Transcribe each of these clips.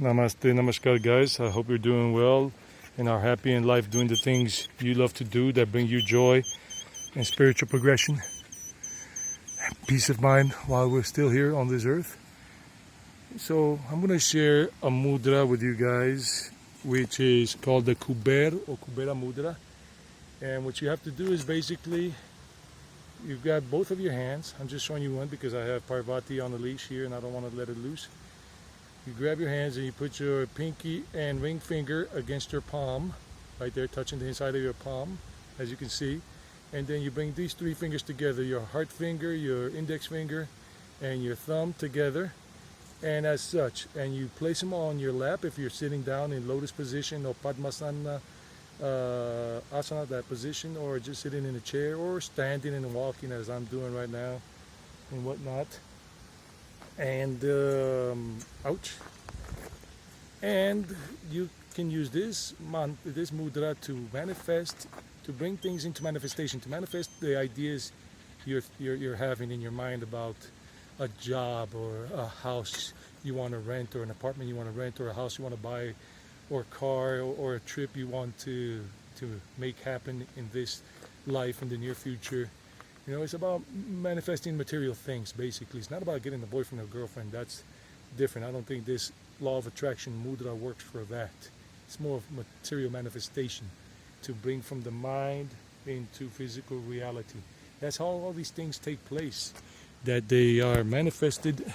Namaste, namaskar guys. I hope you're doing well and are happy in life doing the things you love to do that bring you joy and spiritual progression and peace of mind while we're still here on this earth. So I'm going to share a mudra with you guys which is called the Kubera Mudra. And what you have to do is basically you've got both of your hands. I'm just showing you one because I have Parvati on the leash here and I don't want to let it loose. You grab your hands and you put your pinky and ring finger against your palm, right there, touching the inside of your palm, as you can see. And then you bring these three fingers together, your heart finger, your index finger, and your thumb together, and as such. And you place them on your lap if you're sitting down in lotus position or Padmasana asana, that position, or just sitting in a chair or standing and walking as I'm doing right now and whatnot. And ouch. And you can use this mudra to manifest, to bring things into manifestation, to manifest the ideas you're having in your mind about a job or a house you want to rent, or an apartment you want to rent, or a house you want to buy, or a car, or a trip you want to make happen in this life in the near future. You know, it's about manifesting material things, basically. It's not about getting a boyfriend or girlfriend. That's different. I don't think this law of attraction mudra works for that. It's more of material manifestation to bring from the mind into physical reality. That's how all these things take place, that they are manifested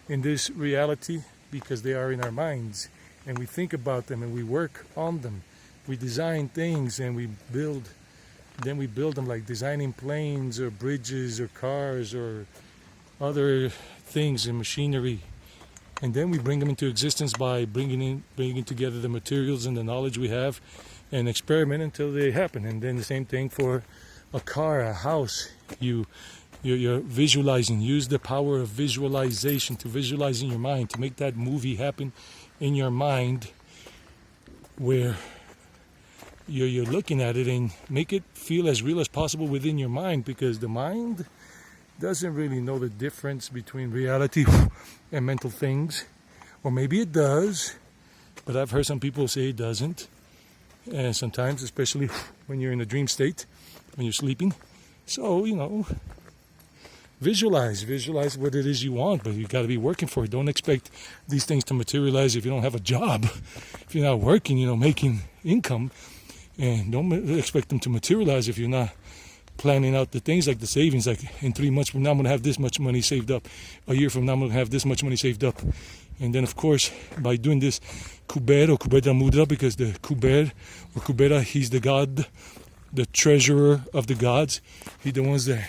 in this reality because they are in our minds, and we think about them and we work on them. We design things and we build. Then we build them, like designing planes or bridges or cars or other things and machinery. And then we bring them into existence by bringing together the materials and the knowledge we have and experiment until they happen. And then the same thing for a car, a house. You're visualizing. Use the power of visualization to visualize in your mind, to make that movie happen in your mind where you're looking at it, and make it feel as real as possible within your mind, because the mind doesn't really know the difference between reality and mental things. Or maybe it does, but I've heard some people say it doesn't. And sometimes, especially when you're in a dream state, when you're sleeping. So, you know, visualize what it is you want, but you got to be working for it. Don't expect these things to materialize if you don't have a job, if you're not working, you know, making income. And don't expect them to materialize if you're not planning out the things like the savings. Like in 3 months from now, I'm going to have this much money saved up. A year from now, I'm going to have this much money saved up. And then, of course, by doing this Kubera Mudra, because the Kubera, he's the god, the treasurer of the gods. He's the ones that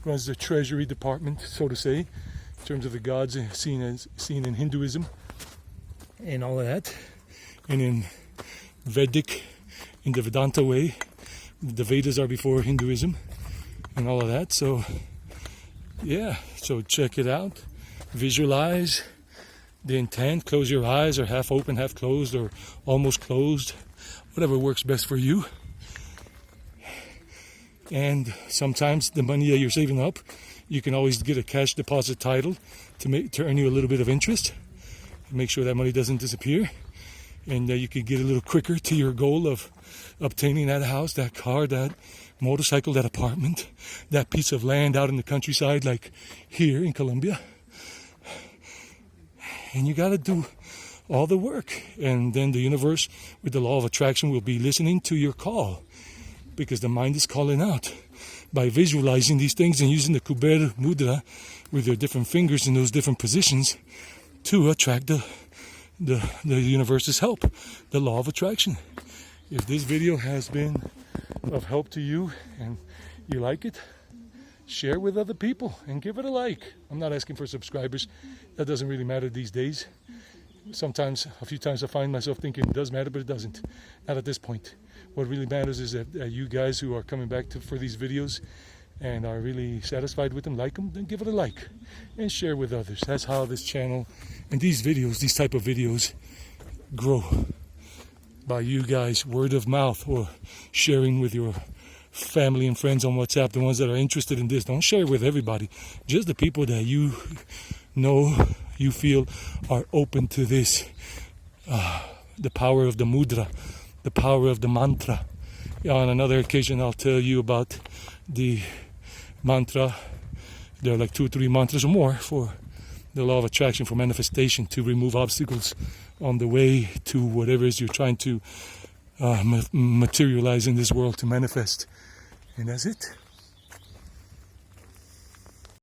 runs the treasury department, so to say, in terms of the gods seen in Hinduism and all of that. And in Vedic, in the Vedanta way, the Vedas are before Hinduism and all of that. So yeah, so check it out, visualize the intent, close your eyes, or half open, half closed, or almost closed, whatever works best for you. And sometimes the money that you're saving up, you can always get a cash deposit title to earn you a little bit of interest, make sure that money doesn't disappear, and you can get a little quicker to your goal of obtaining that house, that car, that motorcycle, that apartment, that piece of land out in the countryside like here in Colombia. And you got to do all the work, and then the universe with the law of attraction will be listening to your call, because the mind is calling out by visualizing these things and using the Kubera Mudra with your different fingers in those different positions to attract the universe's help, the law of attraction. If this video has been of help to you and you like it, share with other people and give it a like. I'm not asking for subscribers. That doesn't really matter these days. Sometimes, a few times I find myself thinking it does matter, but it doesn't. Not at this point. What really matters is that you guys who are coming back for these videos and are really satisfied with them, like them, then give it a like and share with others. That's how this channel and these videos, these type of videos, grow. By you guys, word of mouth, or sharing with your family and friends on WhatsApp, the ones that are interested in this. Don't share it with everybody, just the people that you know, you feel are open to this the power of the mudra, the power of the mantra. On another occasion, I'll tell you about the mantra. There are like 2 or 3 mantras or more for the law of attraction, for manifestation, to remove obstacles on the way to whatever it is you're trying to materialize in this world, to manifest. And that's it.